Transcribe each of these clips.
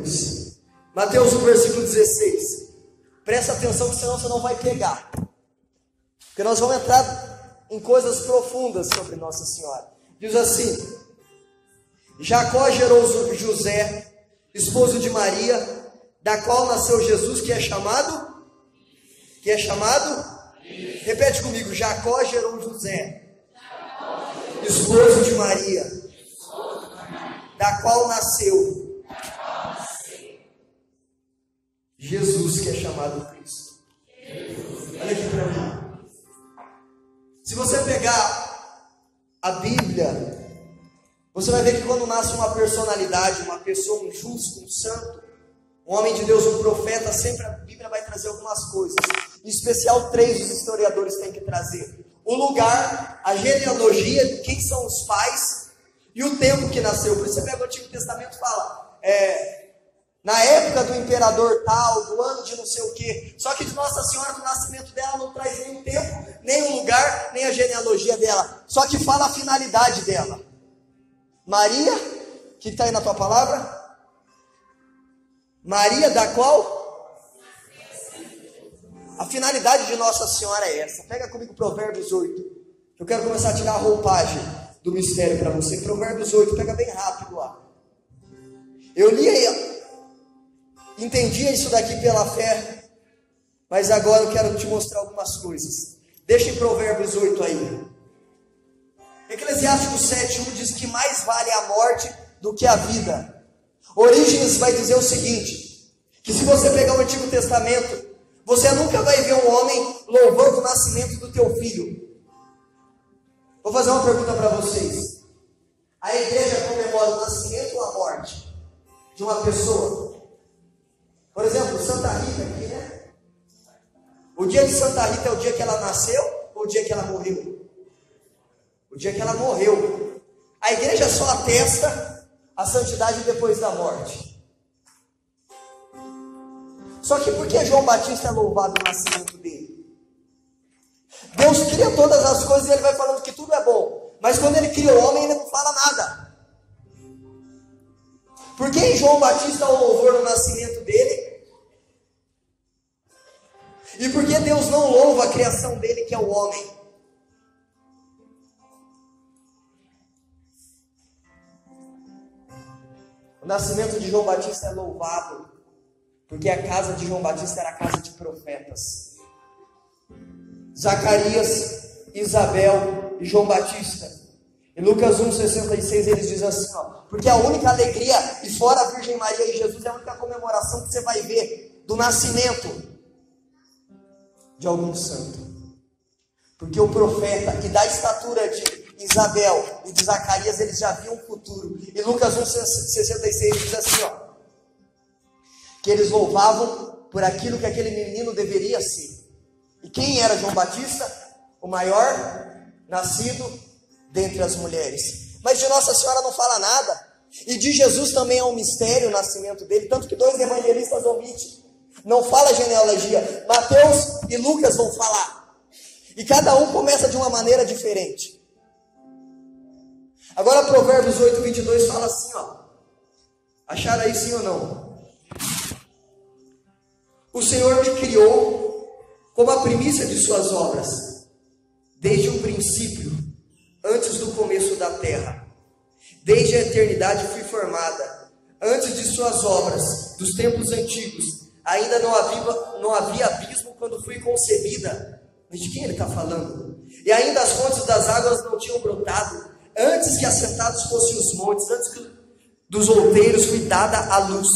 cruz. Mateus 1, versículo 16. Presta atenção, que senão você não vai pegar. Porque nós vamos entrar em coisas profundas sobre Nossa Senhora. Diz assim: Jacó gerou José, esposo de Maria, da qual nasceu Jesus, que é chamado? Repete comigo: Jacó gerou José, esposo de Maria, da qual nasceu Jesus, que é chamado Cristo. Olha aqui para mim. Se você pegar a Bíblia, você vai ver que quando nasce uma personalidade, uma pessoa, um justo, um santo, um homem de Deus, um profeta, sempre a Bíblia vai trazer algumas coisas. Em especial, 3 os historiadores têm que trazer: o lugar, a genealogia, quem são os pais e o tempo que nasceu. Por isso você pega o Antigo Testamento e fala, na época do imperador tal, do ano de não sei o quê. Só que de Nossa Senhora, do nascimento dela, não traz nem o tempo, nem o lugar, nem a genealogia dela. Só que fala a finalidade dela. Maria, que está aí na tua palavra? Maria da qual? A finalidade de Nossa Senhora é essa. Pega comigo Provérbios 8. Eu quero começar a tirar a roupagem do mistério para você. Provérbios 8, pega bem rápido lá. Eu li aí, entendia isso daqui pela fé, mas agora eu quero te mostrar algumas coisas. Deixa em Provérbios 8 aí. Eclesiásticos 7:1 diz que mais vale a morte do que a vida. Orígenes vai dizer o seguinte, que se você pegar o Antigo Testamento, você nunca vai ver um homem louvando o nascimento do teu filho. Vou fazer uma pergunta para vocês. A igreja comemora o nascimento ou a morte de uma pessoa? Por exemplo, Santa Rita aqui, né? O dia de Santa Rita é o dia que ela nasceu ou o dia que ela morreu? O dia que ela morreu. A igreja só atesta a santidade depois da morte. Só que por que João Batista é louvado no nascimento dele? Deus cria todas as coisas e ele vai falando que tudo é bom. Mas quando ele cria o homem, ele não fala nada. Por que em João Batista há um louvor no nascimento dele? E por que Deus não louva a criação dele, que é o homem? O nascimento de João Batista é louvado porque a casa de João Batista era a casa de profetas. Zacarias, Isabel e João Batista. Em Lucas 1,66 eles dizem assim, porque a única alegria, e fora a Virgem Maria e Jesus, é a única comemoração que você vai ver do nascimento de algum santo. Porque o profeta, e da estatura de Isabel e de Zacarias, eles já viam o futuro. E Lucas 1,66 diz assim, que eles louvavam por aquilo que aquele menino deveria ser. E quem era João Batista? O maior nascido dentre as mulheres. Mas de Nossa Senhora não fala nada. E de Jesus também é um mistério o nascimento dele, tanto que 2 evangelistas omitem. Não fala a genealogia. Mateus e Lucas vão falar. E cada um começa de uma maneira diferente. Agora Provérbios 8:22 fala assim, acharam aí sim ou não? O Senhor me criou como a primícia de suas obras, desde o princípio, antes do começo da terra. Desde a eternidade fui formada, antes de suas obras, dos tempos antigos. Ainda não havia abismo quando fui concebida. Mas de quem ele está falando? E ainda as fontes das águas não tinham brotado, antes que assentados fossem os montes, antes que dos outeiros fui dada a luz,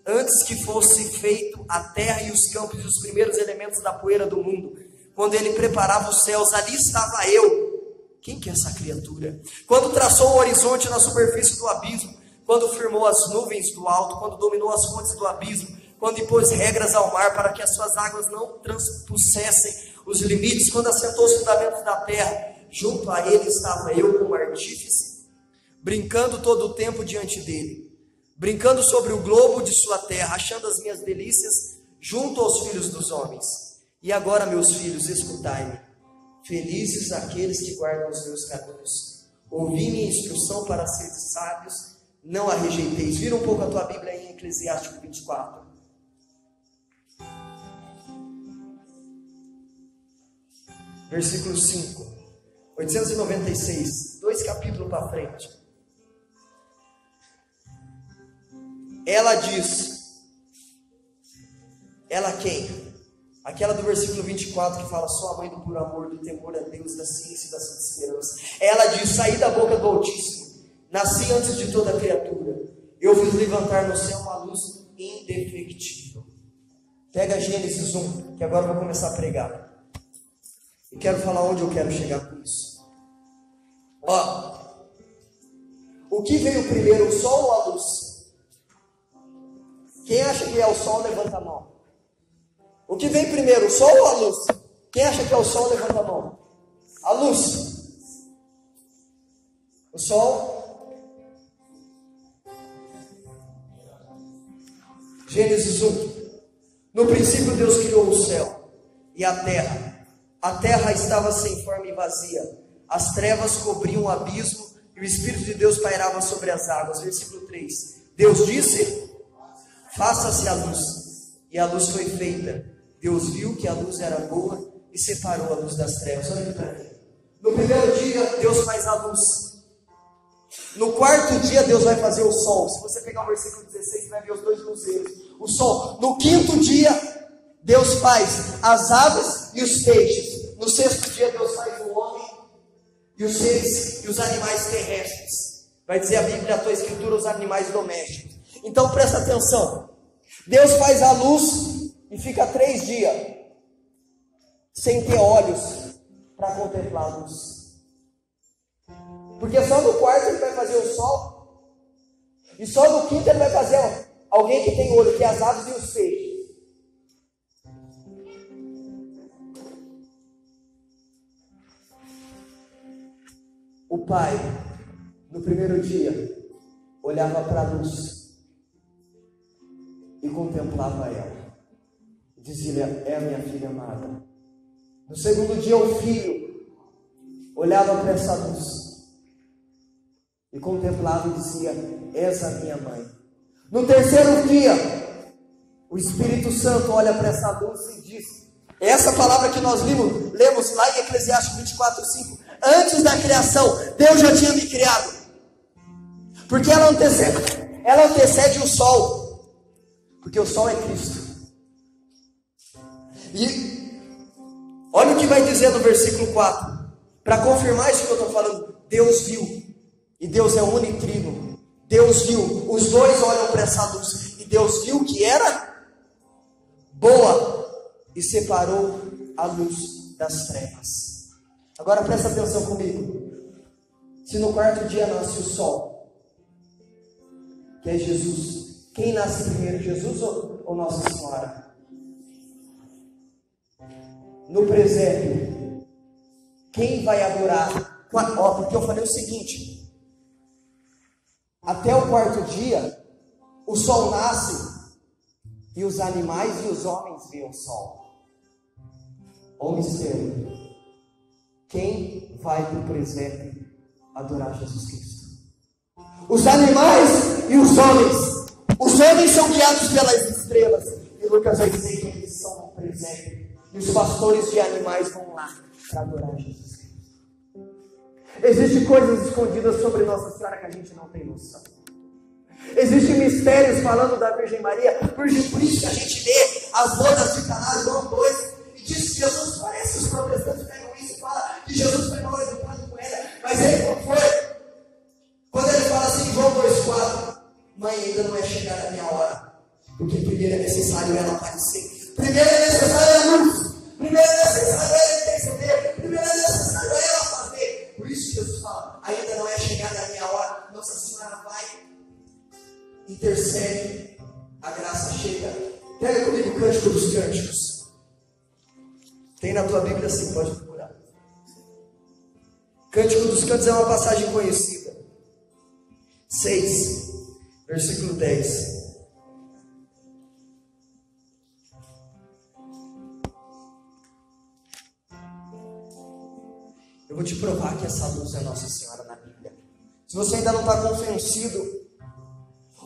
antes que fosse feito a terra e os campos e os primeiros elementos da poeira do mundo. Quando ele preparava os céus, ali estava eu. Quem que é essa criatura? Quando traçou o horizonte na superfície do abismo, quando firmou as nuvens do alto, quando dominou as fontes do abismo, quando impôs regras ao mar para que as suas águas não transpusessem os limites, quando assentou os fundamentos da terra, junto a ele estava eu como artífice, brincando todo o tempo diante dele, brincando sobre o globo de sua terra, achando as minhas delícias junto aos filhos dos homens. E agora, meus filhos, escutai-me, felizes aqueles que guardam os meus caminhos, ouvi minha instrução para ser sábios, não a rejeiteis. Vira um pouco a tua Bíblia aí em Eclesiástico 24. Versículo 5. 896. 2 capítulos para frente. Ela diz. Ela quem? Aquela do versículo 24 que fala: só a mãe do puro amor, do temor a Deus, da ciência e da santa esperança. Ela diz: saí da boca do Altíssimo, nasci antes de toda criatura, eu fiz levantar no céu uma luz indefectível. Pega Gênesis 1, que agora eu vou começar a pregar. E quero falar onde eu quero chegar com isso. Ó, o que veio primeiro, o sol ou a luz? Quem acha que é o sol, levanta a mão. O que vem primeiro, o sol ou a luz? Quem acha que é o sol, levanta a mão. A luz. O sol. Gênesis 1. No princípio Deus criou o céu e a terra. A terra estava sem forma e vazia. As trevas cobriam o abismo e o Espírito de Deus pairava sobre as águas. Versículo 3. Deus disse: faça-se a luz. E a luz foi feita. Deus viu que a luz era boa e separou a luz das trevas. Olha para mim. No primeiro dia, Deus faz a luz. No quarto dia, Deus vai fazer o sol. Se você pegar o versículo 16, você vai ver os dois luzeiros. O sol. No quinto dia, Deus faz as aves e os peixes. No sexto dia, Deus faz o homem e os seres e os animais terrestres. Vai dizer a Bíblia, a tua escritura, os animais domésticos. Então presta atenção. Deus faz a luz e fica 3 dias sem ter olhos para contemplar a luz. Porque só no quarto ele vai fazer o sol. E só no quinto ele vai fazer alguém que tem olho, que é as aves e os peixes. O pai, no primeiro dia, olhava para a luz e contemplava ela. Dizia: é a minha filha amada. No segundo dia, o filho olhava para essa luz e contemplava e dizia: és a minha mãe. No terceiro dia, o Espírito Santo olha para essa luz e diz: essa palavra que nós lemos lá em Eclesiastes 24, 5. Antes da criação, Deus já tinha me criado. Porque ela antecede o sol. Porque o sol é Cristo. E olha o que vai dizer no versículo 4. Para confirmar isso que eu estou falando. Deus viu. E Deus é unitrino. Deus viu. Os dois olham para essa luz. E Deus viu que era boa. E separou a luz das trevas. Agora presta atenção comigo. Se no quarto dia nasce o sol, que é Jesus, quem nasce primeiro, Jesus ou Nossa Senhora? No presépio, quem vai adorar? Porque eu falei o seguinte: até o quarto dia, o sol nasce e os animais e os homens veem o sol. Ó mistério. Quem vai para o presépio adorar Jesus Cristo? Os animais e os homens. Os homens são guiados pelas estrelas. E Lucas vai dizer que eles são no presépio. E os pastores de animais vão lá para adorar Jesus Cristo. Existem coisas escondidas sobre Nossa Senhora que a gente não tem noção. Existem mistérios falando da Virgem Maria. Por isso que a gente lê as bodas de Caná, João 2, e diz que Jesus parece, os protestantes pegam isso e falam que Jesus foi mal educado com ela. Mas ele não foi. Quando ele fala assim, João 2,4, mãe, ainda não é chegada a minha hora. Porque primeiro é necessário ela aparecer. Primeiro é necessário a luz. Primeiro é necessário ela interceder. Primeiro é necessário ela fazer. Por isso Jesus fala, ainda não é chegada a minha hora. Nossa Senhora vai, intercede, a graça chega. Pega comigo o Cântico dos Cânticos. Tem na tua Bíblia assim, pode procurar. Cântico dos Cânticos é uma passagem conhecida. 6, versículo 10. Eu vou te provar que essa luz é Nossa Senhora na Bíblia. Se você ainda não está convencido,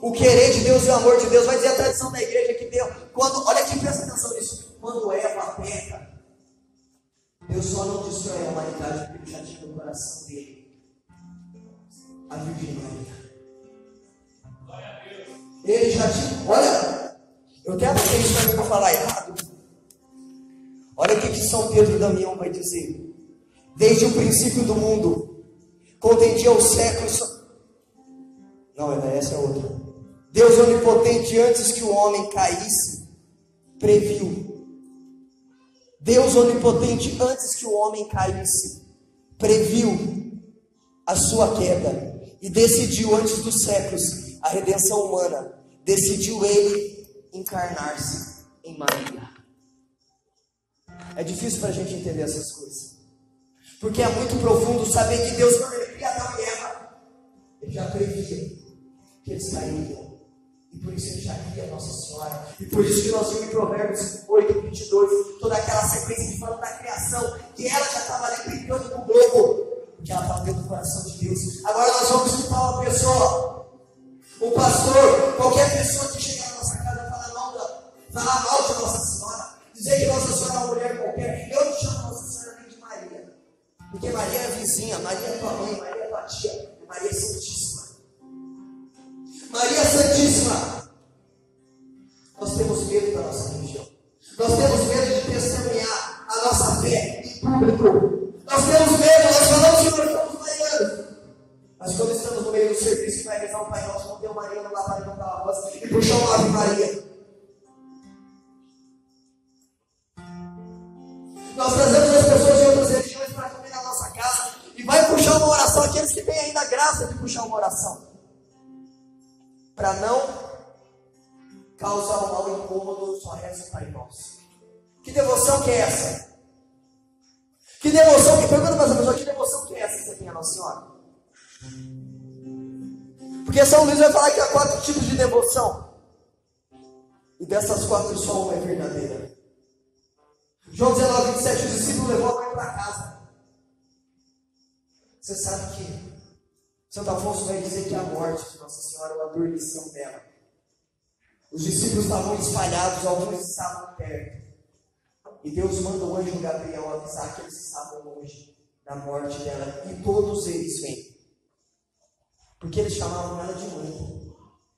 O querer de Deus e o amor de Deus. Vai dizer a tradição da igreja que Deus, olha aqui, presta atenção nisso. Quando Eva peca, Deus só não destrói a humanidade porque Ele já tinha no coração dele a Virgem Maria. Ele já tinha. Olha, eu até anotei isso para mim para falar errado. Olha o que São Pedro Damião vai dizer. Desde o princípio do mundo, contendia os séculos. Não, essa é outra. Deus onipotente, antes que o homem caísse, previu. Deus onipotente, antes que o homem caísse, previu a sua queda e decidiu antes dos séculos a redenção humana. Decidiu Ele encarnar-se em Maria. É difícil para a gente entender essas coisas, porque é muito profundo saber que Deus, quando Ele cria Adão e Eva, Ele já previa que eles cairiam. E por isso Ele já cria Nossa Senhora. E por isso que nós vimos em Provérbios 8, 22, toda aquela sequência de falando da criação, que ela já estava ali brincando com o globo, porque ela estava dentro do coração de Deus. Agora nós vamos escutar uma pessoa, um pastor, qualquer pessoa que chega na nossa casa e fala mal de Nossa Senhora, dizer que Nossa Senhora é uma mulher qualquer. Eu não chamo Nossa Senhora nem de Maria, porque Maria é vizinha, Maria é tua mãe, Maria é tua tia, Maria é Santíssima. Maria Santíssima. Nós temos medo da nossa religião. Nós temos medo de testemunhar a nossa fé em público. Nós temos medo, nós falamos que nós somos marianos. Mas quando estamos no meio do serviço que vai rezar um Pai Nosso, não tem o Maria, não dá para levantar a voz e puxar uma Ave Maria. Nós trazemos as pessoas de outras religiões para comer na nossa casa e vai puxar uma oração, aqueles que têm ainda a graça de puxar uma oração, para não causar um mal incômodo, só reza o Pai Nosso. Que devoção que é essa? Que devoção que... Pergunta para essa pessoa, que devoção que é essa que você tem a Nossa Senhora? Porque São Luís vai falar que há 4 tipos de devoção. E dessas 4, só uma é verdadeira. João 19, 27, o discípulo levou a mãe para casa. Você sabe que Santo Afonso vai dizer que a morte de Nossa Senhora é uma dormição dela. Os discípulos estavam espalhados, alguns estavam perto. E Deus manda o anjo Gabriel avisar que eles estavam longe da morte dela. E todos eles vêm. Porque eles chamavam ela de mãe.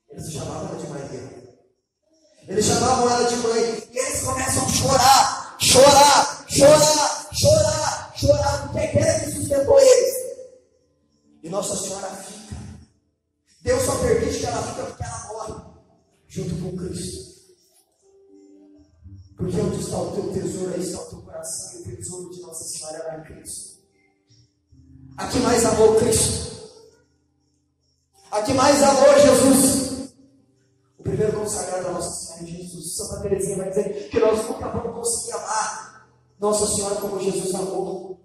Eles chamavam ela de Maria. Eles chamavam ela de mãe. E eles começam a chorar. Chorar, chorar, chorar, chorar. Porque aquele que sustentou eles. E Nossa Senhora fica. Deus só permite que ela fique porque ela morre junto com Cristo. Porque onde está o teu tesouro, aí está o teu coração. E o tesouro de Nossa Senhora é Cristo. A que mais amou Cristo? A que mais amou Jesus? O primeiro consagrado a Nossa Senhora é Jesus. Santa Teresinha vai dizer que nós nunca vamos conseguir amar Nossa Senhora como Jesus amou.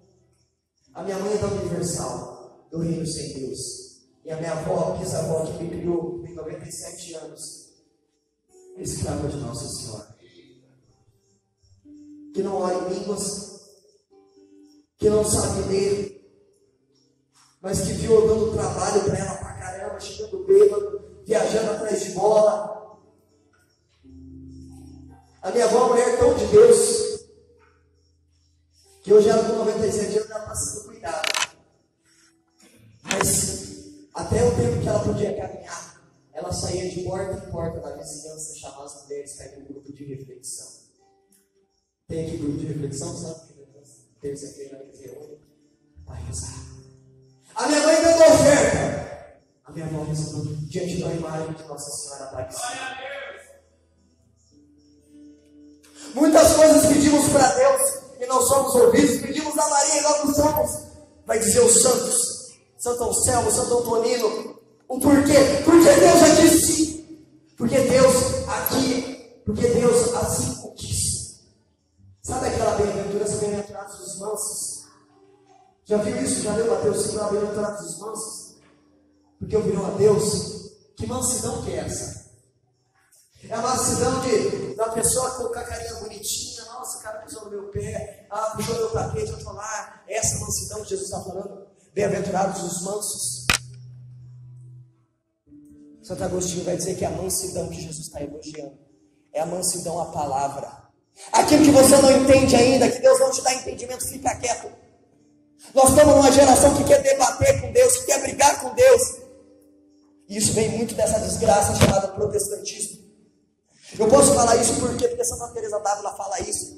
A minha mãe é da Universal, do Reino Sem Deus. E a minha avó, bisavó, que me criou, tem 97 anos, é escrava de Nossa Senhora. Que não ora em línguas, que não sabe ler, mas que viu dando trabalho para ela pra caramba, chegando bêbado, viajando atrás de bola. A minha avó é uma mulher tão de Deus, que hoje ela com 97 anos ela está sendo cuidada. Mas até o tempo que ela podia caminhar, ela saía de porta em porta da vizinhança, chamava as mulheres para ir para um grupo de reflexão. Tem aqui grupo de reflexão, sabe? Terça-feira vai dizer hoje, vai rezar. A minha mãe dando oferta. A minha avó rezando diante da imagem de Nossa Senhora Aparecida. Muitas coisas pedimos para Deus e não somos ouvidos. Pedimos a Maria e logo somos. Vai dizer os santos, Santo Anselmo, Santo Antonino. O porquê? Porque Deus já disse sim. Porque Deus aqui, porque Deus assim o quis. Sabe aquela bem-aventurança, bem-aventurados os mansos? Já viu isso? Já leu Mateus 5, bem-aventurados os mansos? Porque ouviram a Deus. Que mansidão que é essa? É a mansidão da pessoa com a carinha bonitinha. Nossa, o cara pisou no meu pé. Puxou meu tapete, eu tô lá. É essa mansidão que Jesus está falando. Bem-aventurados os mansos. Santo Agostinho vai dizer que a mansidão que Jesus está elogiando é a mansidão à palavra. Aquilo que você não entende ainda, que Deus não te dá entendimento, fica quieto. Nós estamos numa geração que quer debater com Deus, que quer brigar com Deus. E isso vem muito dessa desgraça chamada protestantismo. Eu posso falar isso porque Santa Teresa d'Ávila fala isso.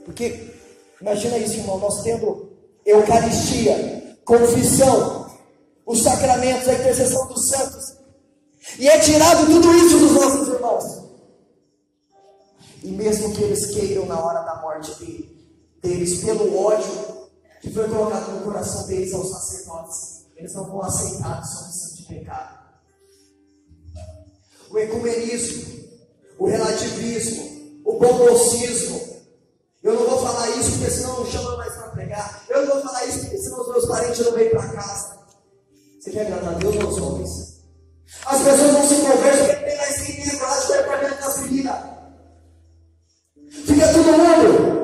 Porque, imagina isso, irmão, nós tendo Eucaristia, confissão, os sacramentos, a intercessão dos santos, e é tirado tudo isso dos nossos irmãos. E mesmo que eles queiram na hora da morte deles, pelo ódio que foi colocado no coração deles aos sacerdotes, eles não vão aceitar a absolvição de pecado. O ecumenismo, o relativismo, o bombocismo. Eu não vou falar isso porque senão não chama mais para pregar. Eu não vou falar isso porque senão os meus parentes não vêm para casa. Você quer agradar a Deus ou aos homens? As pessoas não se conversam porque tem mais quem tem coragem de perder nas meninas. Fica todo mundo.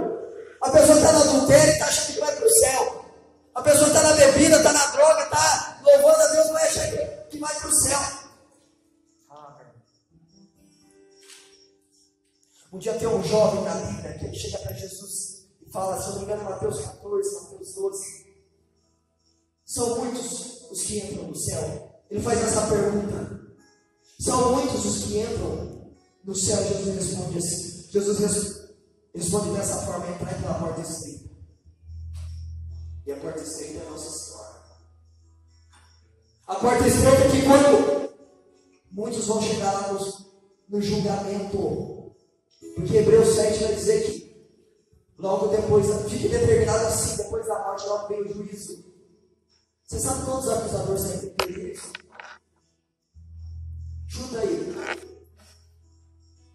A pessoa está no adultério e está achando que vai para o céu. A pessoa está na bebida, está na droga, está louvando a Deus, vai achar que vai para o céu. Um dia tem um jovem na Bíblia que ele chega para Jesus e fala, se eu não me engano, Mateus 14, Mateus 12. São muitos os que entram no céu. Ele faz essa pergunta. São muitos os que entram no céu. Jesus responde assim. Jesus responde dessa forma: entrai pela porta estreita. E a porta estreita é Nossa Senhora. A porta estreita é que quando muitos vão chegar lá no julgamento. Porque Hebreus 7 vai dizer que logo depois, fique determinado assim, depois da morte, logo vem o juízo. Você sabe quantos acusadores saem tem isso? Chuta aí.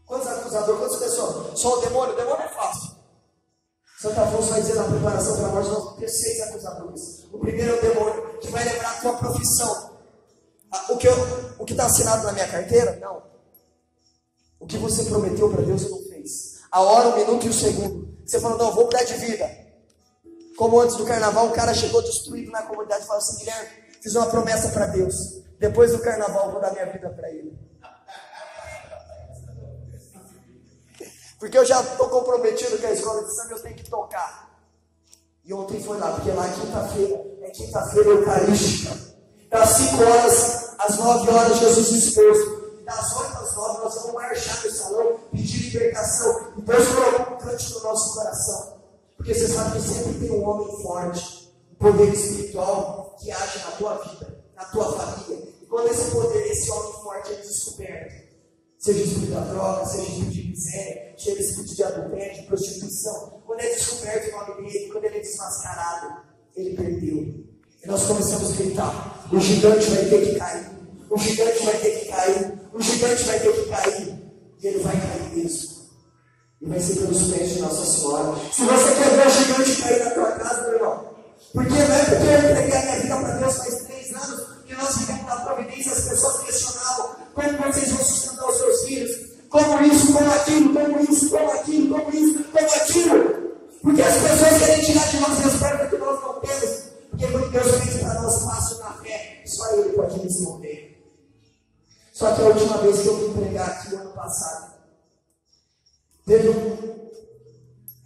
Quantos acusadores, quantas pessoas? Só o demônio? O demônio é fácil. Santo Afonso vai dizer na preparação para a morte, nós vamos ter 6 acusadores. O primeiro é o demônio, que vai lembrar a tua profissão. O que está assinado na minha carteira? Não. O que você prometeu para Deus, você não fez. A hora, o minuto e o segundo. Você falou, não, vou mudar de vida. Como antes do carnaval, um cara chegou destruído na comunidade e falou assim, Guilherme, fiz uma promessa para Deus. Depois do carnaval, eu vou dar minha vida para Ele. Porque eu já estou comprometido com a escola de samba, eu tenho que tocar. E ontem foi lá, porque lá é quinta-feira eucarística. Das 5 horas às 9 horas, Jesus expôs. Das 8 às 9 nós vamos marchar no salão, pedir libertação. E Deus colocou um cântico no nosso coração. Porque você sabe que sempre tem um homem forte, um poder espiritual que age na tua vida, na tua família. E quando esse poder, esse homem forte é descoberto, seja espírito da droga, seja espírito de miséria, seja espírito de adultério, de prostituição, quando é descoberto o nome dele, quando ele é desmascarado, ele perdeu. E nós começamos a gritar, o gigante vai ter que cair, o gigante vai ter que cair, o gigante vai ter que cair, e ele vai cair mesmo. E vai ser pelos pés de Nossa Senhora. Se você quer ver o gigante cair na tua casa, meu irmão, porque não é porque eu entreguei a minha vida para Deus faz 3 anos que nós vivemos na providência, as pessoas questionavam como vocês vão sustentar os seus filhos, como isso, como aquilo, como isso, como aquilo, como isso, como aquilo. Porque as pessoas querem tirar de nós respostas que nós não temos, porque quando Deus fez para nós fácil na fé, só Ele pode responder. Só que a última vez que eu vim pregar aqui, o ano passado,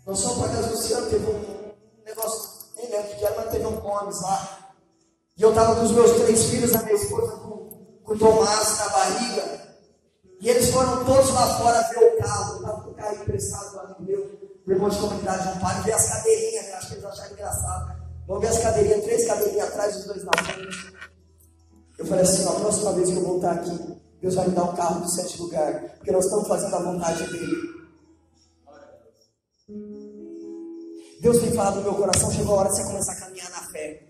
nós fomos para a casa do Luciano, teve um negócio, nem lembro o que era, mas teve um comes lá. E eu estava com os meus 3 filhos, a minha esposa com o Tomás na barriga. E eles foram todos lá fora ver o carro. Eu estava com o carro emprestado do amigo meu irmão de comunidade, um pai, ver as cadeirinhas, né? Acho que eles acharam engraçado. Vamos ver as cadeirinhas, 3 cadeirinhas atrás, os 2 na frente. Eu falei assim, a próxima vez que eu voltar aqui, Deus vai me dar um carro de 7 lugares, porque nós estamos fazendo a vontade dele. Deus tem falado no meu coração, chegou a hora de você começar a caminhar na fé.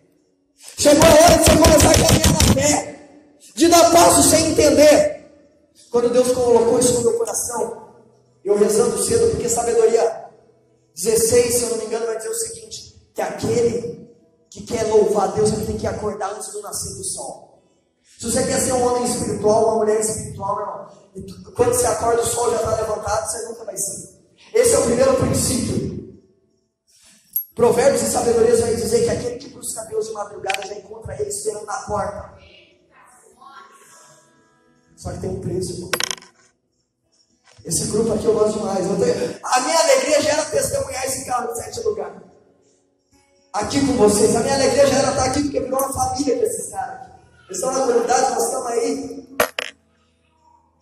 Chegou a hora de você começar a caminhar na fé. De dar passos sem entender. Quando Deus colocou isso no meu coração, eu rezando cedo, porque sabedoria 16, se eu não me engano, vai dizer o seguinte, que aquele que quer louvar a Deus, ele tem que acordar antes do nascer do sol. Se você quer ser um homem espiritual, uma mulher espiritual, meu irmão, quando você acorda o sol já está levantado, você nunca vai ser. Esse é o primeiro princípio. Provérbios e sabedorias vai dizer que aquele que busca Deus de madrugada já encontra ele esperando na porta. Só que tem um preço, irmão. Esse grupo aqui eu gosto demais. A minha alegria já era testemunhar esse carro em 7 lugares. Aqui com vocês. A minha alegria já era estar aqui porque virou uma família desses caras aqui. Eles estão na comunidade, nós estamos aí.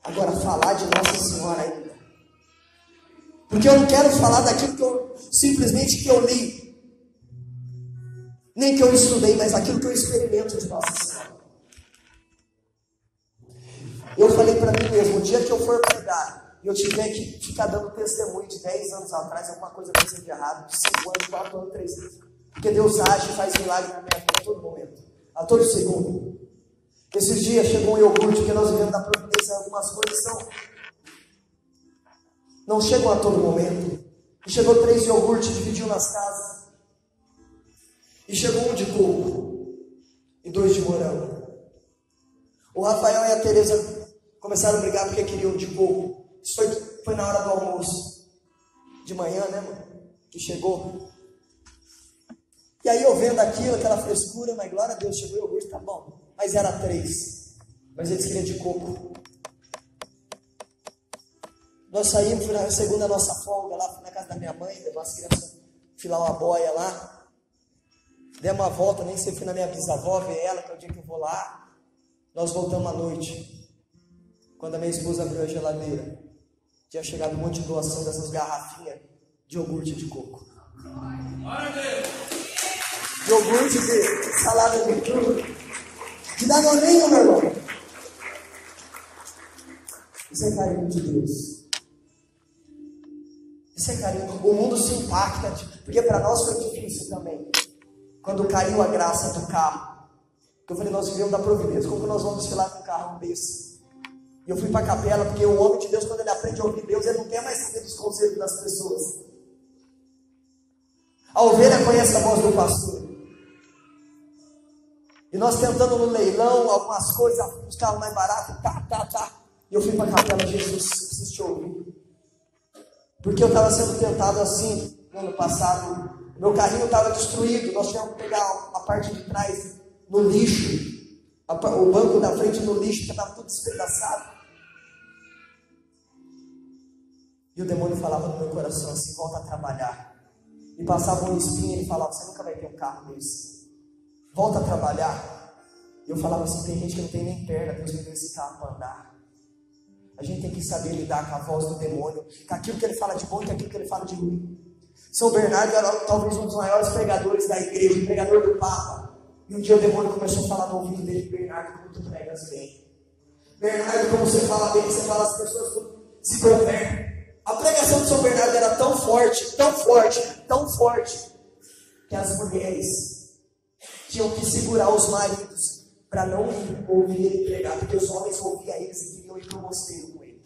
Agora, falar de Nossa Senhora ainda. Porque eu não quero falar daquilo que eu simplesmente que eu li. Nem que eu estudei, mas aquilo que eu experimento de Nossa Senhora. Eu falei para mim mesmo, o dia que eu for cuidar, e eu tiver que ficar dando testemunho de 10 anos atrás, alguma coisa vai ser de errado, de 5 anos, 4 anos, 3 anos. Porque Deus age e faz milagre na minha vida a todo momento, a todo segundo. Esses dias chegou um iogurte, porque nós vivemos da providência, algumas coisas não chegam a todo momento. E chegou 3 iogurtes, dividiu nas casas. E chegou um de coco e 2 de morango. O Rafael e a Tereza começaram a brigar porque queriam de coco. Isso foi na hora do almoço. De manhã, né, mano? Que chegou. E aí eu vendo aquilo, aquela frescura, mas glória a Deus, chegou o iogurte, tá bom. Mas era 3. Mas eles queriam de coco. Nós saímos, fui na segunda nossa folga lá, fui na casa da minha mãe, levou as crianças filar uma boia lá. Demos uma volta, nem sei, fui na minha bisavó ver ela, que é o dia que eu vou lá. Nós voltamos à noite. Quando a minha esposa abriu a geladeira, tinha chegado um monte de doação dessas garrafinhas de iogurte de coco. De iogurte de salada de tudo. De danoninho, meu irmão. Isso é carinho de Deus. Isso é carinho. O mundo se impacta, porque para nós foi difícil também. Quando caiu a graça do carro. Porque eu falei, nós vivemos da providência. Como que nós vamos desfilar com um carro desse? E eu fui para a capela, porque o homem de Deus, quando ele aprende a ouvir Deus, ele não quer mais saber dos conselhos das pessoas. A ovelha conhece a voz do pastor. E nós tentando no leilão, algumas coisas, os carros mais baratos, E eu fui para a capela, Jesus, preciso te ouvir. Porque eu estava sendo tentado assim, no ano passado. Meu carrinho estava destruído, nós tivemos que pegar a parte de trás no lixo. O banco da frente no lixo, porque estava tudo despedaçado. E o demônio falava no meu coração assim, volta a trabalhar. E passava um espinho e ele falava, você nunca vai ter um carro desse. Volta a trabalhar. E eu falava assim, tem gente que não tem nem perna, Deus me deu esse carro para andar. A gente tem que saber lidar com a voz do demônio, com aquilo que ele fala de bom e com aquilo que ele fala de ruim. São Bernardo era talvez um dos maiores pregadores da igreja, o pregador do Papa. E um dia o demônio começou a falar no ouvido dele, Bernardo, como tu pregas bem. Bernardo, como você fala bem, você fala, as pessoas se convertem. A pregação de São Bernardo era tão forte, que as mulheres tinham que segurar os maridos para não ouvir ele pregar, porque os homens ouviam eles e queriam ir para o mosteiro com ele.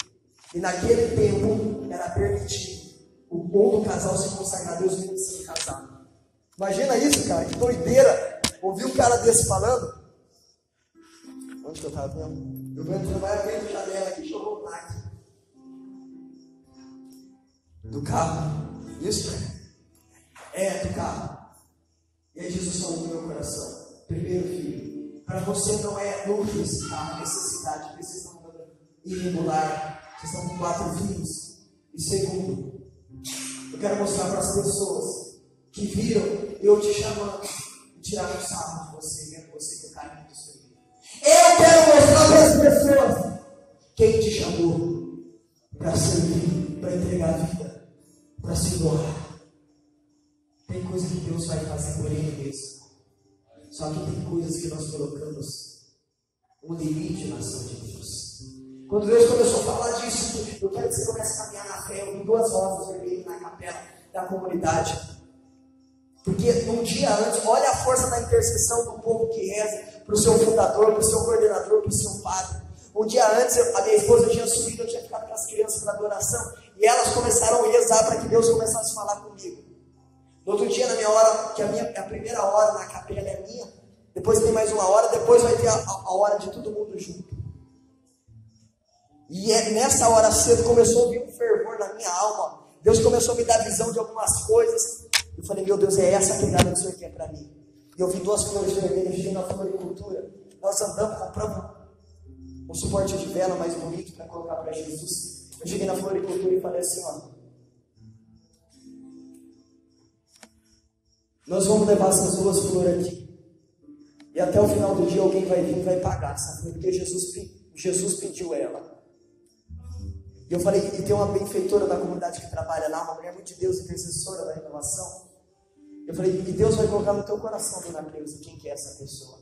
E naquele tempo era permitido o bom do casal se consagrar a Deus mesmo sendo casado. Imagina isso, cara, que doideira. Ouvir um cara desse falando. Onde que eu estava vendo? Eu vou trabalhar dentro da janela aqui, deixa eu voltar aqui. Do carro. Isso? Do carro. E aí Jesus falou no meu coração. Primeiro, filho, para você não é luxo esse carro, necessidade, porque vocês estão andando irregular, vocês estão com 4 filhos. E segundo, eu quero mostrar para as pessoas que viram eu te chamando e tiraram um sarro de você, vendo você com carinho do Senhor. Eu quero mostrar para as pessoas quem te chamou para servir, para entregar a vida, para se doar. Tem coisa que Deus vai fazer por Ele mesmo. Só que tem coisas que nós colocamos um limite na ação de Deus. Quando Deus começou a falar disso, eu quero que você comece a caminhar na fé. Eu vi 2 rosas vermelhas na capela da comunidade. Porque um dia antes, olha a força da intercessão do povo que reza para o seu fundador, para o seu coordenador, para o seu padre. Um dia antes, a minha esposa tinha subido, eu tinha ficado com as crianças para adoração, e elas começaram a rezar para que Deus começasse a falar comigo. No outro dia, na minha hora, que a primeira hora na capela é minha, depois tem mais 1 hora, depois vai ter a hora de todo mundo junto. E nessa hora cedo começou a vir um fervor na minha alma. Deus começou a me dar visão de algumas coisas. Eu falei, meu Deus, é essa a pegada que o Senhor quer para mim. E eu vi 2 flores vermelhas, cheguei na floricultura. Nós andamos, compramos um suporte de vela mais bonito para colocar para Jesus. Eu cheguei na floricultura e falei assim, ó, nós vamos levar essas duas flores aqui. E até o final do dia alguém vai vir e vai pagar, sabe? Porque Jesus pediu ela. E eu falei, e tem uma benfeitora da comunidade que trabalha lá, uma mulher muito de Deus, intercessora da renovação. Eu falei, e Deus vai colocar no teu coração, dona Cleusa, quem que é essa pessoa?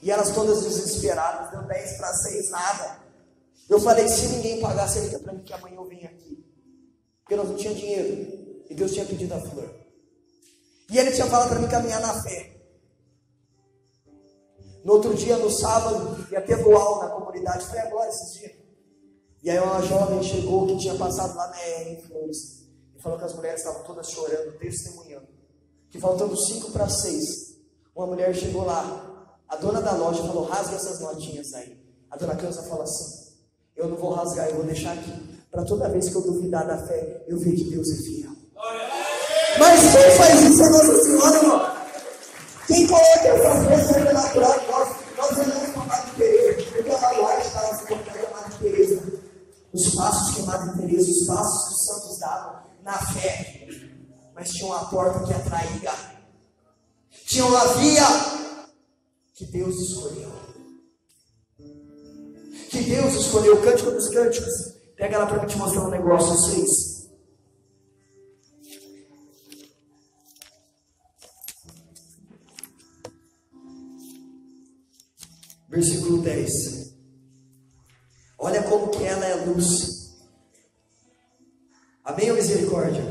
E elas todas desesperadas, deu 10 para 6, nada. Eu falei, se ninguém pagar, você liga para mim que amanhã eu venho aqui. Porque nós não tinha dinheiro. E Deus tinha pedido a flor. E ele tinha falado para mim caminhar na fé. No outro dia, no sábado, ia ter dual na comunidade. Foi agora, esses dias. E aí uma jovem chegou que tinha passado lá na ER em Flores. E falou que as mulheres estavam todas chorando, testemunhando. Que faltando 5 para 6, uma mulher chegou lá. A dona da loja falou, rasga essas notinhas aí. A dona Cleusa falou assim, eu não vou rasgar, eu vou deixar aqui. Para toda vez que eu duvidar da fé, eu ver que Deus é fiel. Mas quem faz isso é Nossa Senhora, irmão. Quem coloca essas coisas sobrenaturais, nós olhamos para a Madre Teresa. Porque a Manuarte estava se colocando a Madre Teresa. Os passos que a Madre Teresa, os passos que os santos davam na fé. Mas tinha uma porta que atraía. Tinha uma via que Deus escolheu. Que Deus escolheu. O Cântico dos Cânticos. Pega lá para mim te mostrar um negócio, 6. Versículo 10. Olha como que ela é luz. Amém ou misericórdia?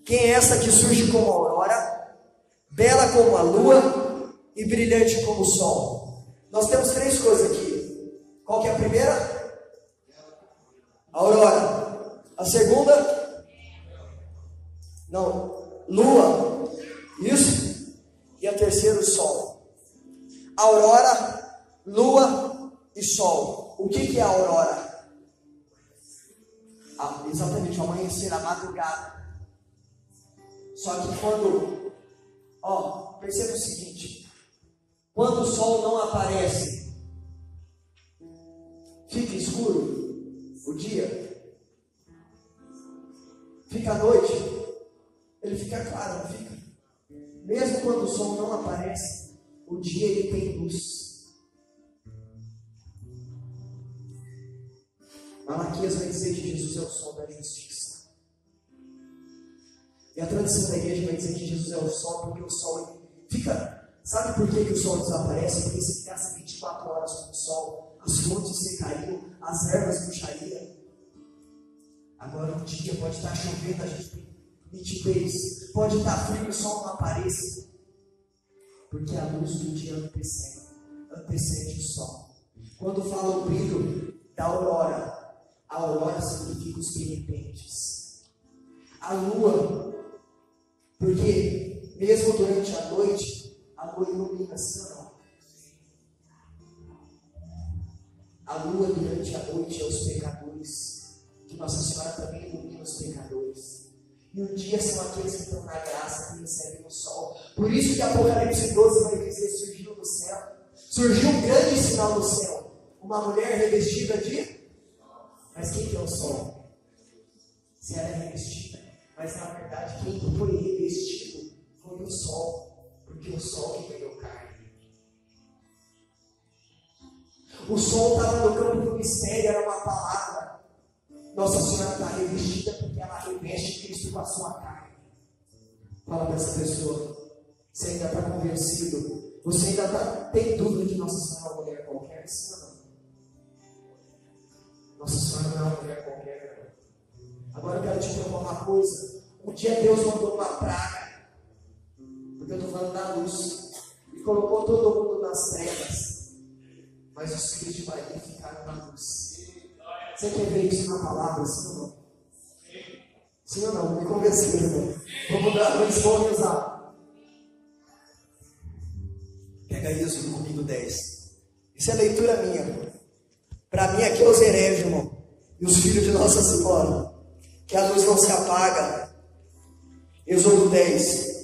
Quem é essa que surge como a aurora, bela como a lua e brilhante como o sol? Nós temos 3 coisas aqui. Qual que é a primeira? A aurora. A segunda? Não. Lua. Isso. E a terceira, o sol. Aurora, lua e sol. O que é a aurora? Exatamente, o amanhecer, a madrugada. Só que quando, perceba o seguinte, quando o sol não aparece, fica escuro o dia, fica a noite, ele fica claro, não fica? Mesmo quando o sol não aparece, o dia ele tem luz. Malaquias vai dizer que Jesus é o sol da justiça. E a tradição da igreja vai dizer que Jesus é o sol, porque o sol fica... Sabe por que o sol desaparece? Porque se ficasse 24 horas com o sol, as fontes secariam, as ervas murchariam. Agora um dia pode estar chovendo, a gente tem nitidez. Pode estar frio e o sol não apareça. Porque a luz do dia antecede o sol. Quando fala o brilho da aurora, a aurora significa os de repentes. A lua, porque mesmo durante a noite, a lua ilumina, sim ou não? A lua durante a noite é os pecadores, que Nossa Senhora também ilumina os pecadores. E um dia são aqueles que estão na graça, que recebem o sol. Por isso que Apocalipse 12 vai dizer, surgiu no céu. Surgiu um grande sinal no céu. Uma mulher revestida de... Mas quem que é o sol? Se ela é revestida. Mas na verdade quem foi revestido foi o sol. Porque o sol que ganhou carne. O sol estava no campo do mistério, era uma palavra. Nossa Senhora está revestida porque ela reveste Cristo com a sua carne. Fala para essa pessoa. Você ainda está convencido? Você ainda tem dúvida que Nossa Senhora é uma mulher qualquer? Sim ou não? Nossa Senhora não é uma mulher qualquer. Agora eu quero te provar uma coisa. Um dia Deus mandou uma praga. Porque eu estou falando da luz. E colocou todo mundo nas trevas. Mas os filhos de Maria ficaram na luz. Você quer ver isso na palavra, sim ou não? Sim ou não? Me convenceu, irmão. Vamos usar. Pega isso comigo 10. Isso é leitura minha. Para mim aqui é os hereges, irmão. E os filhos de Nossa Senhora. Que a luz não se apaga. Êxodo 10.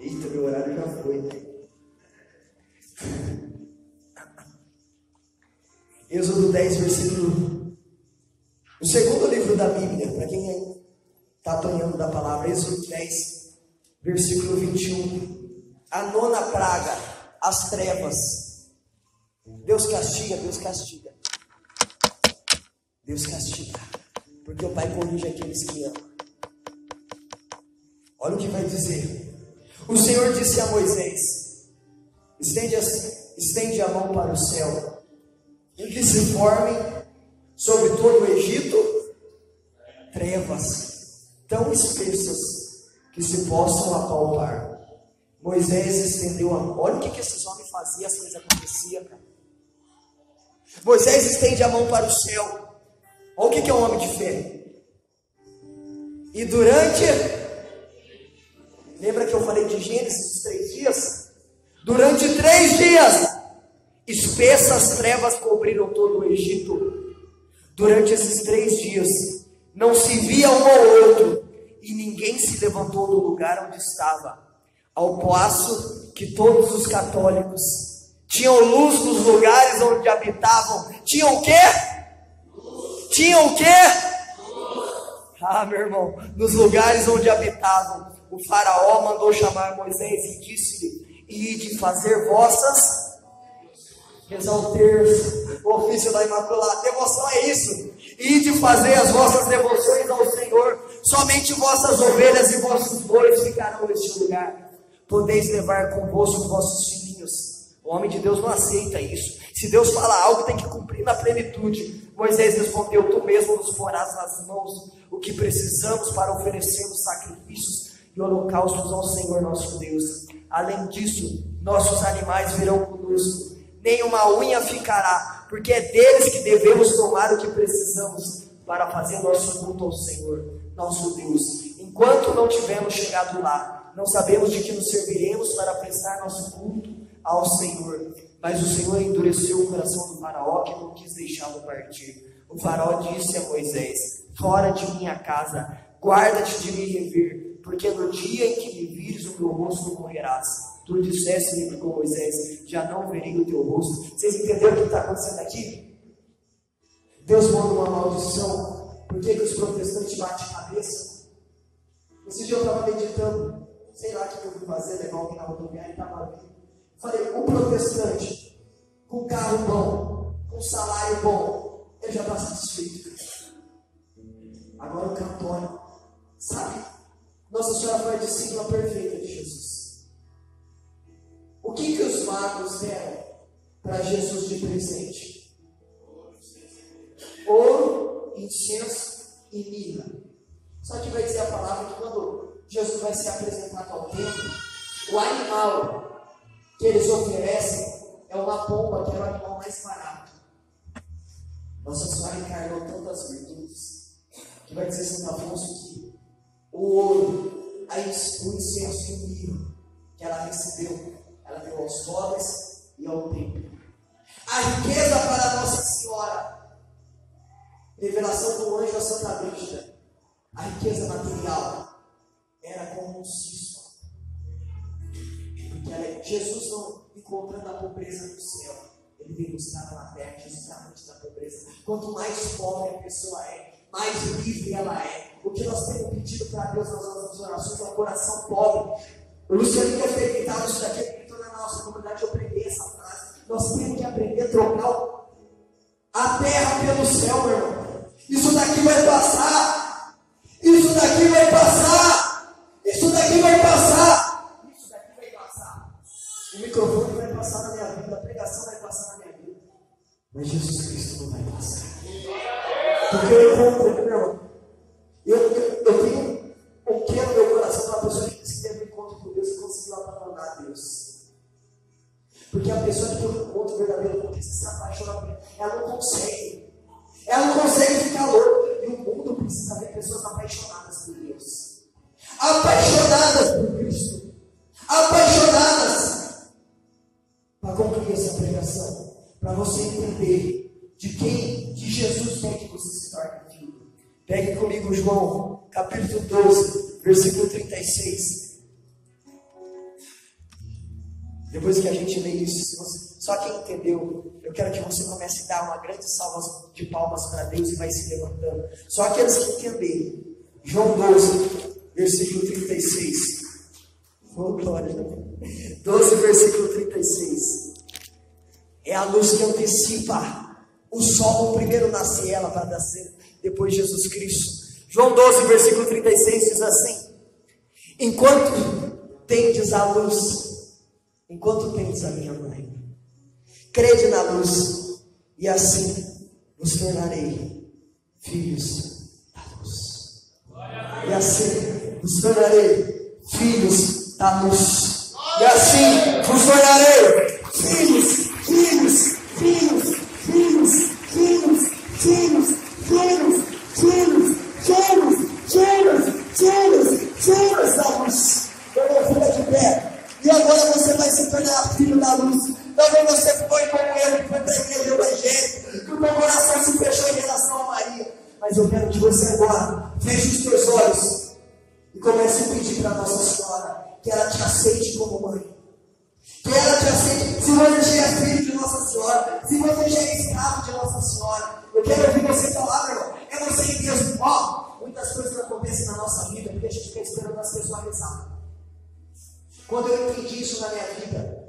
Eita, meu horário já foi, né? Êxodo 10, versículo 1. O segundo livro da Bíblia, para quem está apanhando da palavra, Êxodo 10, versículo 21. A nona praga, as trevas. Deus castiga, Deus castiga. Deus castiga, porque o Pai corrige aqueles que amam. Olha o que vai dizer. O Senhor disse a Moisés: estende a mão para o céu, e que se formem sobre todo o Egito trevas tão espessas que se possam apalpar. Moisés estendeu a mão. Olha o que esses homens faziam, as coisas aconteciam, cara. Moisés estende a mão para o céu. Olha o que é um homem de fé. E durante... Lembra que eu falei de Gênesis, os 3 dias? Durante 3 dias, espessas trevas cobriram todo o Egito. Durante esses 3 dias, não se via um ao outro, e ninguém se levantou do lugar onde estava. Ao passo que todos os católicos tinham luz nos lugares onde habitavam. Tinham o quê? Tinham o quê? Ah, meu irmão, nos lugares onde habitavam, o faraó mandou chamar Moisés e disse-lhe: ide fazer vossas, rezar o terço, o ofício da Imaculada. Devoção é isso. Ide fazer as vossas devoções ao Senhor. Somente vossas ovelhas e vossos bois ficarão neste lugar. Podeis levar convosco vossos filhinhos. O homem de Deus não aceita isso. Se Deus fala algo, tem que cumprir na plenitude. Moisés respondeu: tu mesmo nos porás nas mãos o que precisamos para oferecermos sacrifícios e holocaustos ao Senhor nosso Deus. Além disso, nossos animais virão conosco. Nenhuma unha ficará, porque é deles que devemos tomar o que precisamos para fazer nosso culto ao Senhor nosso Deus. Enquanto não tivermos chegado lá, não sabemos de que nos serviremos para prestar nosso culto ao Senhor. Mas o Senhor endureceu o coração do faraó, que não quis deixá-lo partir. O faraó disse a Moisés: fora de minha casa, guarda-te de me rever, porque no dia em que me vires o meu rosto morrerás. Tu disseste-me com Moisés: já não verei o teu rosto. Vocês entenderam o que está acontecendo aqui? Deus manda uma maldição. Por que os protestantes batem a cabeça? Esse dia eu estava meditando, sei lá o que eu fui fazer, levar alguém na rodoviária e estava ali. Falei: o protestante com carro bom, com salário bom, ele já está satisfeito. Agora o católico, sabe? Nossa Senhora foi a discípula perfeita de Jesus. O que os magos deram para Jesus de presente? Ouro, incenso e mirra. Só que vai dizer a palavra que quando Jesus vai ser apresentado ao templo, o animal que eles oferecem é uma pomba, que era o animal mais barato. Nossa Senhora encarnou tantas virtudes que vai dizer Santo Afonso que o ouro, o incenso e o mirra que ela recebeu, ela deu aos pobres e ao templo. A riqueza para Nossa Senhora, revelação do anjo a Santa Brígida, a riqueza material era como um cisto. Porque Jesus não encontrando a pobreza no céu, ele veio buscar na terra, justamente da pobreza. Quanto mais pobre a pessoa é, mais livre ela é. O que nós temos pedido para Deus nas nossas orações é um coração pobre. O Luciano quer experimentar isso daqui, ele gritou na nossa comunidade, eu preguei essa frase. Nós temos que aprender a trocar a terra pelo céu, meu irmão. Isso daqui vai passar. Isso daqui vai passar. Isso daqui vai passar. Isso daqui vai passar. O microfone vai passar na minha vida, a pregação vai passar na minha vida. Mas Jesus Cristo não vai passar. Porque eu encontro, meu irmão, eu tenho o que no meu coração de uma pessoa que se teve um encontro com Deus e conseguiu abandonar Deus. Porque a pessoa que tem um encontro verdadeiro com Deus se apaixona por Ele, ela não consegue. Ela não consegue ficar louca. E o mundo precisa ver pessoas apaixonadas por Deus. Apaixonadas por Cristo. Apaixonadas. Para concluir essa pregação, para você entender de quem, de Jesus quer que você se torne filho. Pegue comigo João, capítulo 12, versículo 36. Depois que a gente lê isso, se você Só quem entendeu, eu quero que você comece a dar uma grande salva de palmas para Deus e vai se levantando. Só aqueles que entenderem. João 12, versículo 36. Oh, glória. 12, versículo 36. É a luz que antecipa o sol, primeiro nasce ela para nascer depois Jesus Cristo. João 12, versículo 36 diz assim: enquanto tendes a luz, enquanto tendes a minha mãe, crede na luz, e assim vos tornarei filhos da luz. E assim vos tornarei filhos da luz. E assim vos tornarei filhos, filhos, filhos, filhos, filhos, filhos, filhos, filhos, filhos, filhos, filhos da luz. Eu fico de pé. E agora você vai se tornar filho da luz. Talvez você foi como eu, que foi para a igreja evangélica, que o teu coração se fechou em relação a Maria. Mas eu quero que você agora feche os teus olhos e comece a pedir para Nossa Senhora que ela te aceite como mãe. Que ela te aceite. Se você já é filho de Nossa Senhora, se você já é escravo de Nossa Senhora, eu quero ouvir você falar, meu irmão. É você em Deus. Ó, muitas coisas que acontecem na nossa vida porque a gente fica esperando as pessoas rezar. Quando eu entendi isso na minha vida,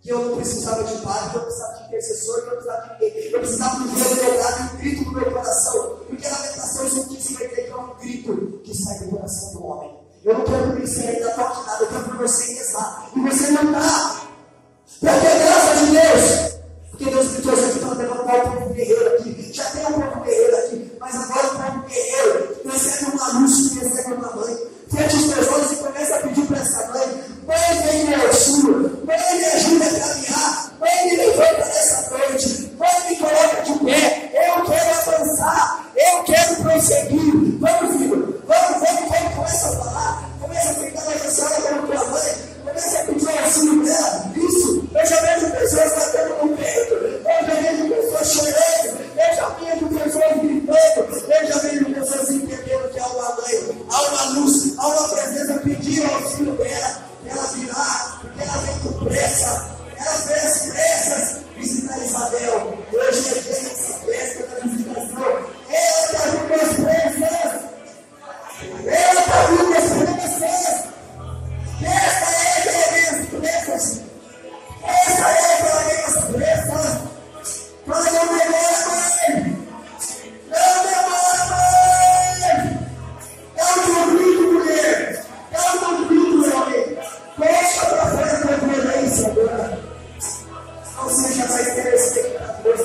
que eu não precisava de padre, que eu precisava de intercessor, que eu precisava de ninguém, eu precisava de Deus e um grito do meu coração, porque a Lamentações 1:15 vai dizer que é um grito que sai do coração do homem. Eu não quero por isso ainda toque nada, eu quero por você rezar, e você não dá, para ter graça de Deus, porque Deus me trouxe aqui para levantar o povo guerreiro aqui, já tem um povo guerreiro aqui, mas agora o povo guerreiro recebe uma luz que recebe uma mãe. Feche os teus olhos e comece a pedir para essa mãe: mãe, vem me auxílio, mãe, me ajuda a caminhar, mãe, me levanta nessa noite, mãe, me coloca de pé, eu quero avançar, eu quero prosseguir. Vamos, filho, vamos, começa a falar, começa a ficar na senhora como tua mãe, começa a pedir o auxílio dela. Isso, eu já vejo pessoas batendo no peito, eu já vejo pessoas chorando, eu já vejo pessoas gritando, eu já vejo pessoas entendendo que há uma mãe, há uma luz, há uma presença, pedir o auxílio dela, ela virá, porque ela vem com pressa, ela fez pressas visitar Isabel. Hoje é dia dessa festa da visitação. Ela está vindo as pressas, ela está vindo as pressas. Essa é que ela vem as pressas, essa é que ela vem as pressas. Fala, não demora, mãe, não demora, mãe. É o teu grito, mulher, é o teu grito, homem. Deixa para fora da violência agora. Você já vai ter espectador,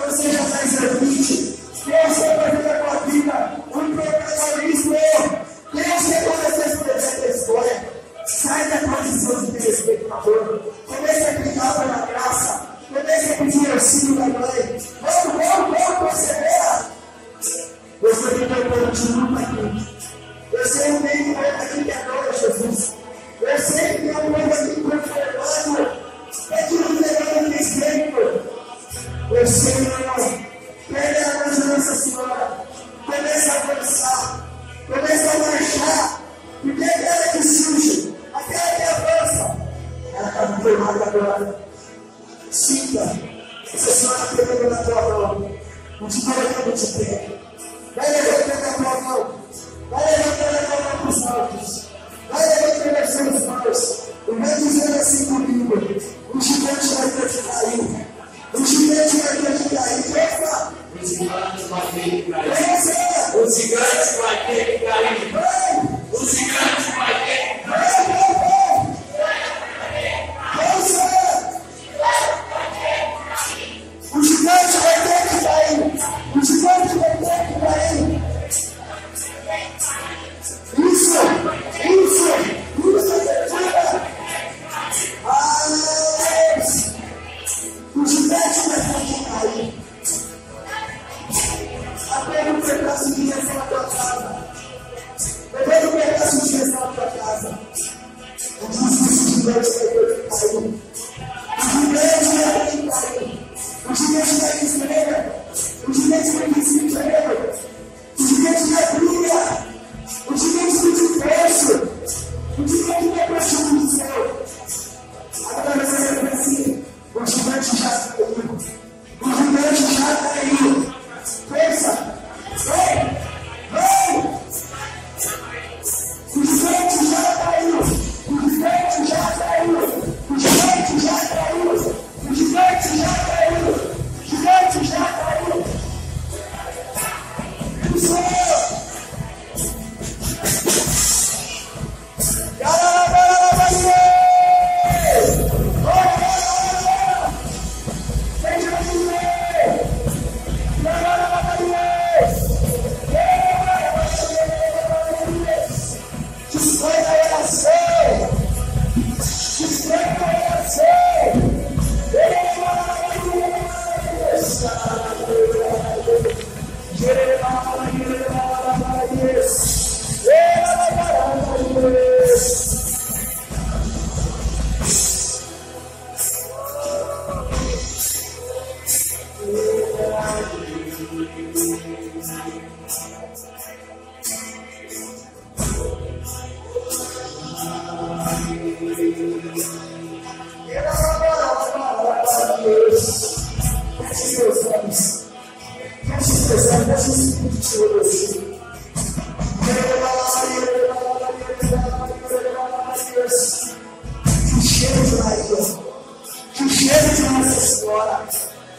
você já vai ser vítima. Deus vai fazer da tua vida um protagonismo. Deus quer começar a escrever a história. Sai da condição de telespectador. Comece a gritar pela graça. Comece a pedir auxílio da mãe. Vamos, persevera. Eu sei que tem um povo de luta aqui. Eu sei que tem um povo aqui que adora Jesus. Eu sei que tem um povo aqui conformado. É que não tem respeito. Eu sei, meu irmão. Pede a mão de Nossa Senhora. Começa a avançar. Começa a marchar. Porque aquela que surge, aquela que avança, ela está confirmada agora. Sinta essa senhora pegando na tua mão. Não te colocando de pé. Vai levantando a tua mão. Vai levantando a tua mão para os altos. Vai levantando as suas mãos. E vai dizendo assim comigo: o gigante vai ter que cair. O gigante vai ter que cair. Pensa. O gigante vai ter que cair. O gigante vai ter que cair. O gigante vai ter que cair. O gigante vai ter que cair. O gigante vai ter que cair. Isso. O gigante vai ter que cair. Apenas um pedaço de direção na tua casa. Apenas um pedaço de direção na tua casa. O gigante vai ter que cair. O gigante vai ter que cair. O gigante vai te escrever. O gigante vai te escrever. O gigante vai brilhar. O gigante vai te preço. O gigante vai para o céu. Agora você vai assim. O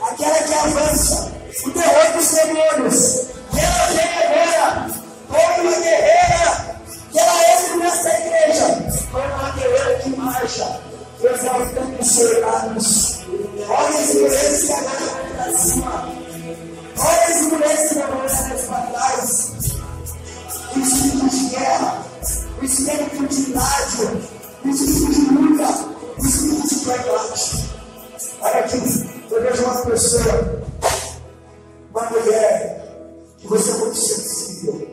Aquela que avança, o terror dos demônios, que ela vem agora, como uma guerreira, que ela entra nessa igreja, como uma guerreira que marcha, exaltando os soldados. Homens e mulheres que agora vão para cima, homens e mulheres que vão para trás. O espírito de guerra, o espírito de ládio, o espírito de luta, o espírito de combate. Olha aqui, eu vejo uma pessoa, uma mulher, que você é muito sensível.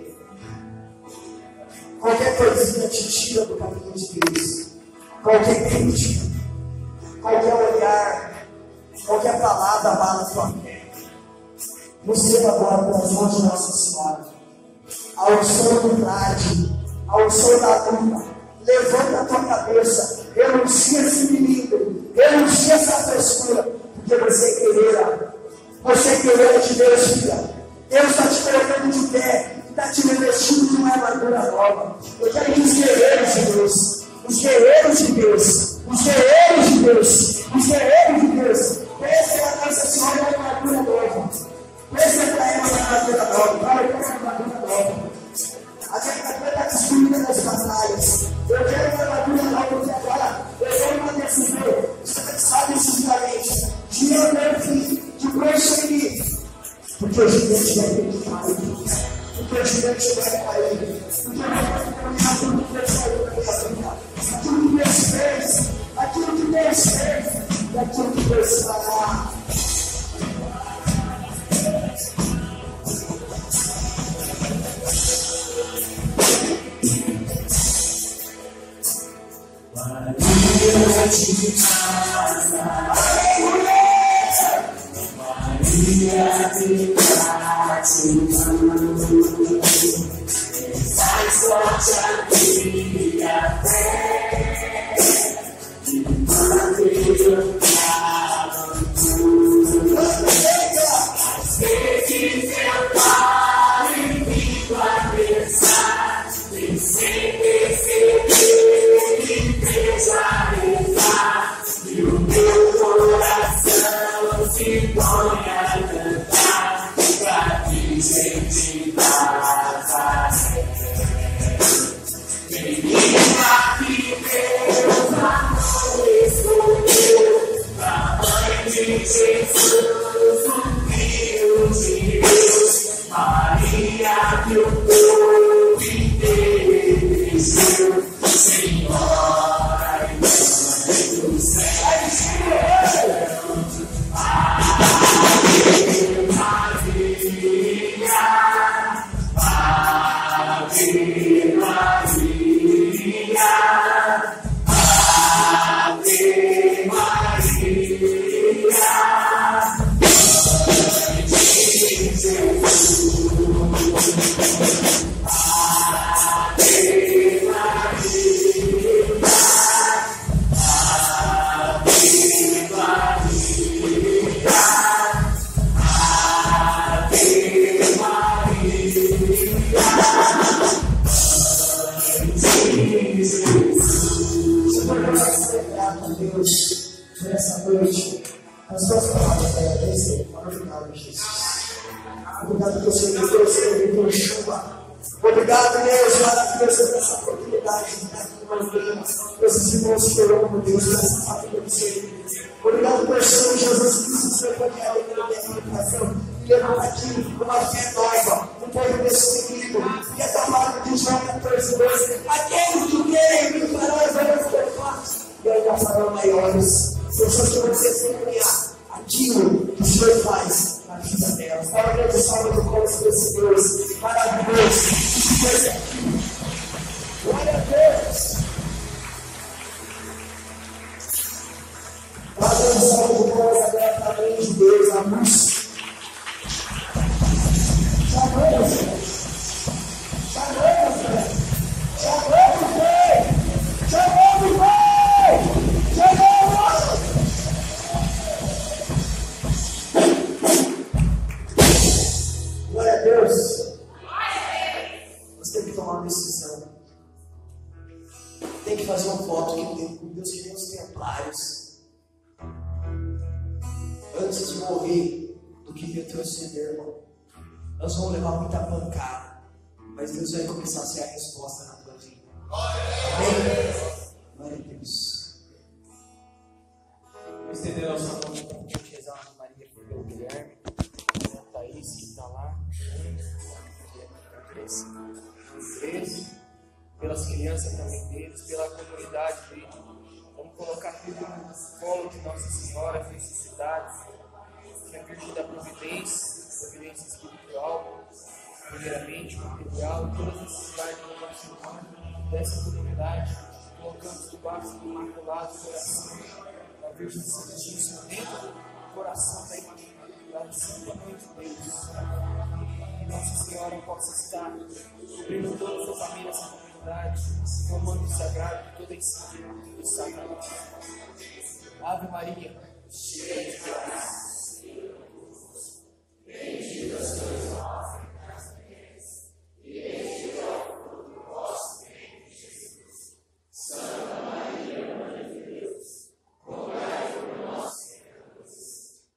Qualquer coisinha te tira do caminho de Deus. Qualquer crítica, qualquer olhar, qualquer palavra abala a tua fé. Receba agora pelas mãos de Nossa Senhora. Ao som do rádio, ao som da luta, levanta a tua cabeça, renuncia esse inimigo, renuncia essa frescura, porque você é guerreira. Você é guerreira de Deus, filha. Deus está te colocando de pé, está te revestindo de uma armadura nova. Eu quero que os guerreiros de Deus, os guerreiros de Deus, os guerreiros de Deus, os guerreiros de Deus, pensem a Nossa Senhora uma armadura nova. Pensem para ela uma armadura nova. Vai, eu quero uma armadura nova. A gente está destruída nas batalhas. Eu quero uma armadura nova, porque agora eu quero uma decisão. Você sabe justamente de eu ter fim, de prosseguir. Porque o gigante vai ter que cair. Porque o gigante vai cair. Porque aquilo que Deus saiu da minha vida, aquilo que Deus fez, aquilo que Deus fez, e aquilo que Deus fará. Maria de casa, Maria de gratidão, faz forte a minha fé, e mantém às vezes eu paro e fico a pensar, sem perceber que visualizar, e o meu coração se põe a cantar, pra dizer de Nazaré. Menina que Deus amor escolheu, pra mãe de Jesus, o Filho de Deus, Maria que o povo inteiro elegeu, Senhora e Mãe do céu. Ave Maria, Ave Maria, Ave Maria, Mãe de Jesus. Ave Maria, Ave Maria, Ave Você pode ser grato a Deus nessa noite. As suas palavras agradecem. Obrigado, Jesus. Obrigado por você me trouxe por chuva. Obrigado, Deus, maravilhoso, por essa oportunidade de estar aqui mantendo esses irmãos que eu amo, Deus, por essa família do Senhor. Obrigado por Senhor Jesus Cristo, Senhor, por aquela coração. Levanta aqui uma fé nova, um povo destemido. E essa palavra de João 14:12, aqueles que querem me farão as obras perfeitas e ainda farão maiores. Pessoas que vão testemunhar aquilo que o Senhor faz na vida delas. Para grande salva do coração desse Deus maravilhoso. Deus é aqui. Glória a Deus. Para grande salva do coração agora para grande Deus, a luz. antes de morrer do que retroceder, irmão. Nós vamos levar muita pancada, mas Deus vai começar a ser a resposta na tua vida. Amém? Glória a Deus. Vou estender a nossa mão para a gente rezar uma Maria pelo Guilherme, a Thaís que está lá, pelas crianças também deles, pela comunidade dele. Vamos colocar tudo no colo de Nossa Senhora, as necessidades, que a Virgem da providência espiritual, primeiramente, material, e todas as necessidades do nosso irmão, dessa comunidade. Colocamos debaixo do imaculado coração da Virgem Santíssima, dentro do coração da Santa Mãe de Deus. Que Nossa Senhora possa estar cobrindo todas as famílias dessa comunidade, no manto sagrado de toda a insignia do sacramento. Ave Maria, cheia de graça, bendita sois vós entre as mulheres, e bendito é o fruto do vosso ventre, Jesus. Santa Maria, Mãe de Deus, rogai por nós, pecadores,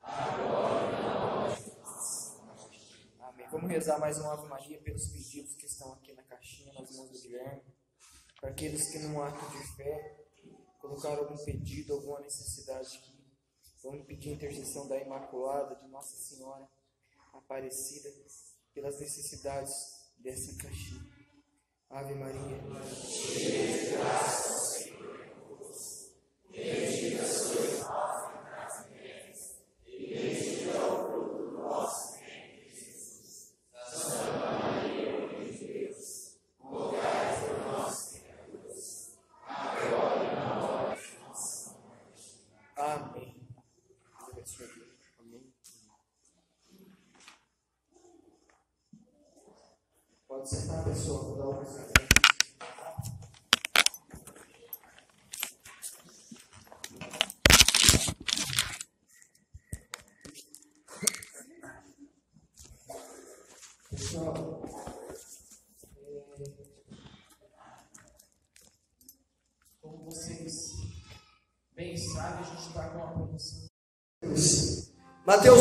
agora e na hora de nossa morte. Amém. Vamos rezar mais uma Ave Maria pelos pedidos que estão aqui na caixinha, nas mãos do Guilherme. Para aqueles que, num ato de fé, colocaram algum pedido, alguma necessidade aqui, vamos pedir a intercessão da Imaculada, de Nossa Senhora Aparecida, pelas necessidades dessa caixinha. Ave Maria, cheia de graça, o Senhor é convosco. Bendita sois vós entre as mulheres, e bendito é o fruto do vosso ventre, Jesus. Santa Maria, Mãe de Deus, rogai por nós, pecadores, agora e na hora de nossa morte. Amém. Amém. Pode sentar, pessoal, vou dar uma mensagem. Pessoal, como vocês bem sabem, a gente está com uma promoção. Mateus